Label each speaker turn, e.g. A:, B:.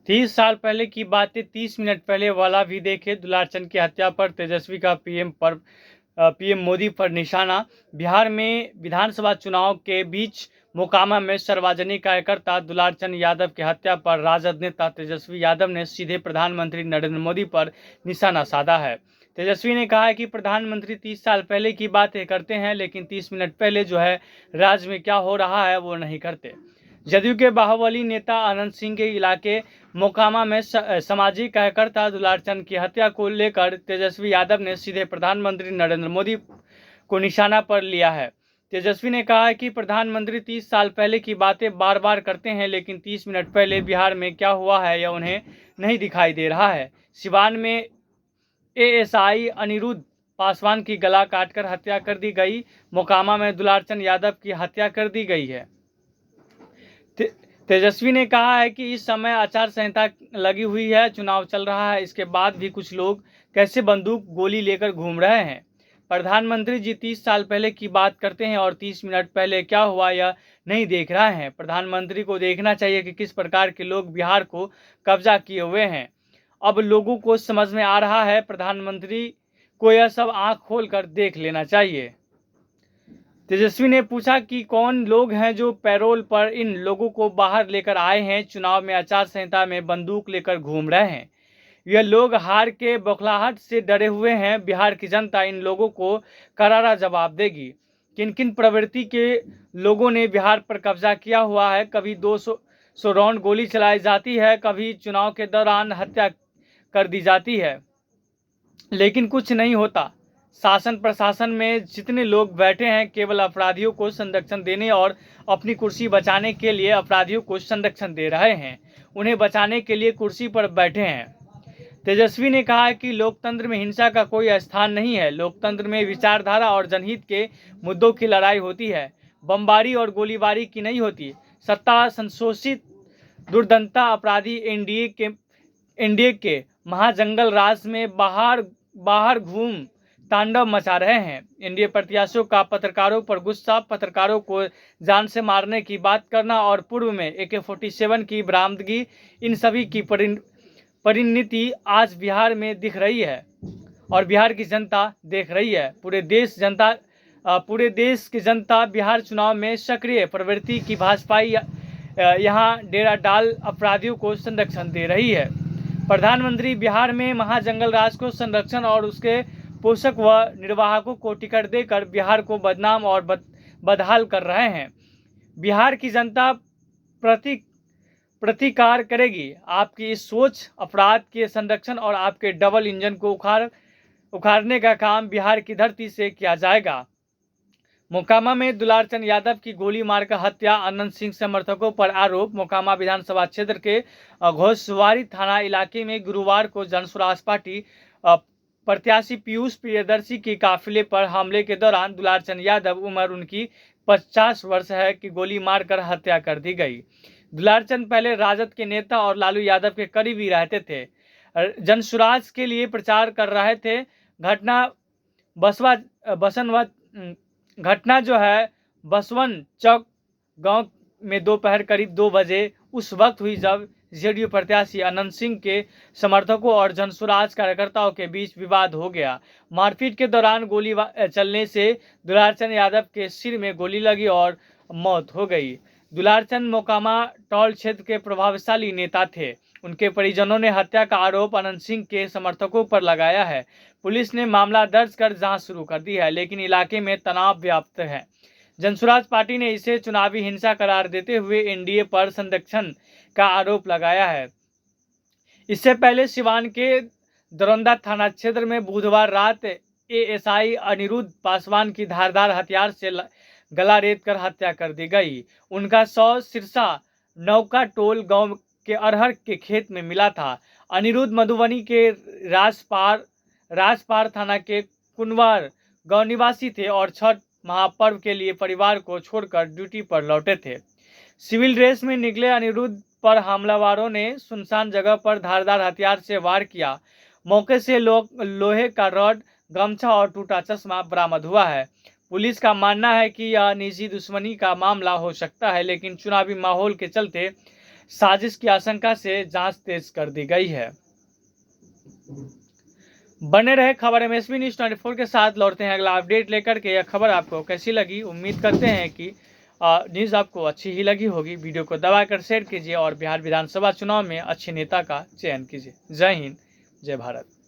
A: 30 साल पहले की बातें 30 मिनट पहले वाला भी देखे। दुलारचंद की हत्या पर तेजस्वी का पीएम मोदी पर निशाना। बिहार में विधानसभा चुनाव के बीच मोकामा में सार्वजनिक कार्यकर्ता दुलारचंद यादव की हत्या पर राजद नेता तेजस्वी यादव ने सीधे प्रधानमंत्री नरेंद्र मोदी पर निशाना साधा है। तेजस्वी ने कहा है कि प्रधानमंत्री 30 साल पहले की बातें करते हैं, लेकिन 30 मिनट पहले जो है राज्य में क्या हो रहा है वो नहीं करते। जदयू के बाहुबली नेता अनंत सिंह के इलाके मोकामा में सामाजिक कार्यकर्ता दुलारचंद की हत्या को लेकर तेजस्वी यादव ने सीधे प्रधानमंत्री नरेंद्र मोदी को निशाना पर लिया है। तेजस्वी ने कहा है कि प्रधानमंत्री 30 साल पहले की बातें बार बार करते हैं, लेकिन 30 मिनट पहले बिहार में क्या हुआ है यह उन्हें नहीं दिखाई दे रहा है। सिवान में एएसआई अनिरुद्ध पासवान की गला काटकर हत्या कर दी गई। मोकामा में दुलारचंद यादव की हत्या कर दी गई है। तेजस्वी ने कहा है कि इस समय आचार संहिता लगी हुई है, चुनाव चल रहा है, इसके बाद भी कुछ लोग कैसे बंदूक गोली लेकर घूम रहे हैं। प्रधानमंत्री जी 30 साल पहले की बात करते हैं और 30 मिनट पहले क्या हुआ यह नहीं देख रहे हैं। प्रधानमंत्री को देखना चाहिए कि किस प्रकार के लोग बिहार को कब्जा किए हुए हैं। अब लोगों को समझ में आ रहा है, प्रधानमंत्री को यह सब आंख खोल कर देख लेना चाहिए। तेजस्वी ने पूछा कि कौन लोग हैं जो पैरोल पर इन लोगों को बाहर लेकर आए हैं, चुनाव में आचार संहिता में बंदूक लेकर घूम रहे हैं। यह लोग हार के बौखलाहट से डरे हुए हैं। बिहार की जनता इन लोगों को करारा जवाब देगी। किन किन प्रवृत्ति के लोगों ने बिहार पर कब्जा किया हुआ है। कभी 200 राउंड गोली चलाई जाती है, कभी चुनाव के दौरान हत्या कर दी जाती है, लेकिन कुछ नहीं होता। शासन प्रशासन में जितने लोग बैठे हैं केवल अपराधियों को संरक्षण देने और अपनी कुर्सी बचाने के लिए अपराधियों को संरक्षण दे रहे हैं, उन्हें बचाने के लिए कुर्सी पर बैठे हैं। तेजस्वी ने कहा है कि लोकतंत्र में हिंसा का कोई स्थान नहीं है। लोकतंत्र में विचारधारा और जनहित के मुद्दों की लड़ाई होती है, बमबारी और गोलीबारी की नहीं होती। सत्ता संशोषित दुर्दंता अपराधी एनडीए के महाजंगल राज में बाहर घूम तांडव मचा रहे हैं। एनडीए प्रत्याशियों का पत्रकारों पर गुस्सा, पत्रकारों को जान से मारने की बात करना और पूर्व में AK-47 की बरामदगी, इन सभी की परिणति आज बिहार में दिख रही है और बिहार की जनता देख रही है। पूरे देश की जनता बिहार चुनाव में सक्रिय प्रवृत्ति की भाजपाई यहाँ डेरा डाल अपराधियों को संरक्षण दे रही है। प्रधानमंत्री बिहार में महाजंगल राज को संरक्षण और उसके पोषक व निर्वाहकों को टिकट देकर बिहार को बदनाम और बदहाल कर रहे हैं। बिहार की जनता प्रतिकार करेगी। आपकी इस सोच, अपराध के संरक्षण और आपके डबल इंजन को उखाड़ने का काम बिहार की धरती से किया जाएगा। मोकामा में दुलारचंद यादव की गोली मारकर हत्या, अनंत सिंह समर्थकों पर आरोप। मोकामा विधानसभा क्षेत्र के घोसवारी थाना इलाके में गुरुवार को जनसुराज पार्टी प्रत्याशी पीयूष प्रियदर्शी की काफिले पर हमले के दौरान दुलारचंद यादव, उम्र उनकी 50 वर्ष है, की गोली मारकर हत्या कर दी गई। दुलारचंद पहले राजद के नेता और लालू यादव के करीबी रहते थे, जनसुराज के लिए प्रचार कर रहे थे। घटना जो है बसवन चौक गांव में दोपहर करीब 2 बजे उस वक्त हुई जब जेडीयू प्रत्याशी अनंत सिंह के समर्थकों और जनसुराज कार्यकर्ताओं के बीच विवाद हो गया। मारपीट के दौरान गोली चलने से दुलारचंद यादव के सिर में गोली लगी और मौत हो गई। दुलारचंद मोकामा टॉल क्षेत्र के प्रभावशाली नेता थे। उनके परिजनों ने हत्या का आरोप अनंत सिंह के समर्थकों पर लगाया है। पुलिस ने मामला दर्ज कर जांच शुरू कर दी है, लेकिन इलाके में तनाव व्याप्त है। जनसुराज पार्टी ने इसे चुनावी हिंसा करार देते हुए एनडीए पर संरक्षण का आरोप लगाया है। इससे पहले सिवान के दरौंदा थाना क्षेत्र में बुधवार रात एएसआई अनिरुद्ध पासवान की धारदार हथियार से गला रेत कर हत्या कर दी गई। उनका शव सिरसा नौका टोल गांव के अरहर के खेत में मिला था। अनिरुद्ध मधुबनी के राजपार थाना के कुनवार गांव निवासी थे और छठ महापर्व के लिए परिवार को छोड़कर ड्यूटी पर लौटे थे। सिविल ड्रेस में निकले अनिरुद्ध पर हमलावरों ने सुनसान जगह पर धारदार हथियार से वार किया। मौके से लोहे का रॉड, गमछा और टूटा चश्मा बरामद हुआ है। पुलिस का मानना है कि यह निजी दुश्मनी का मामला हो सकता है, लेकिन चुनावी माहौल के चलते साजिश की आशंका से जांच तेज कर दी गई है। बने रहे खबर एमएसपी न्यूज 24 के साथ। लौटते हैं अगला अपडेट लेकर के। यह खबर आपको कैसी लगी? उम्मीद करते हैं कि न्यूज़ आपको अच्छी ही लगी होगी। वीडियो को दबाकर शेयर कीजिए और बिहार विधानसभा चुनाव में अच्छे नेता का चयन कीजिए। जय हिंद, जय भारत।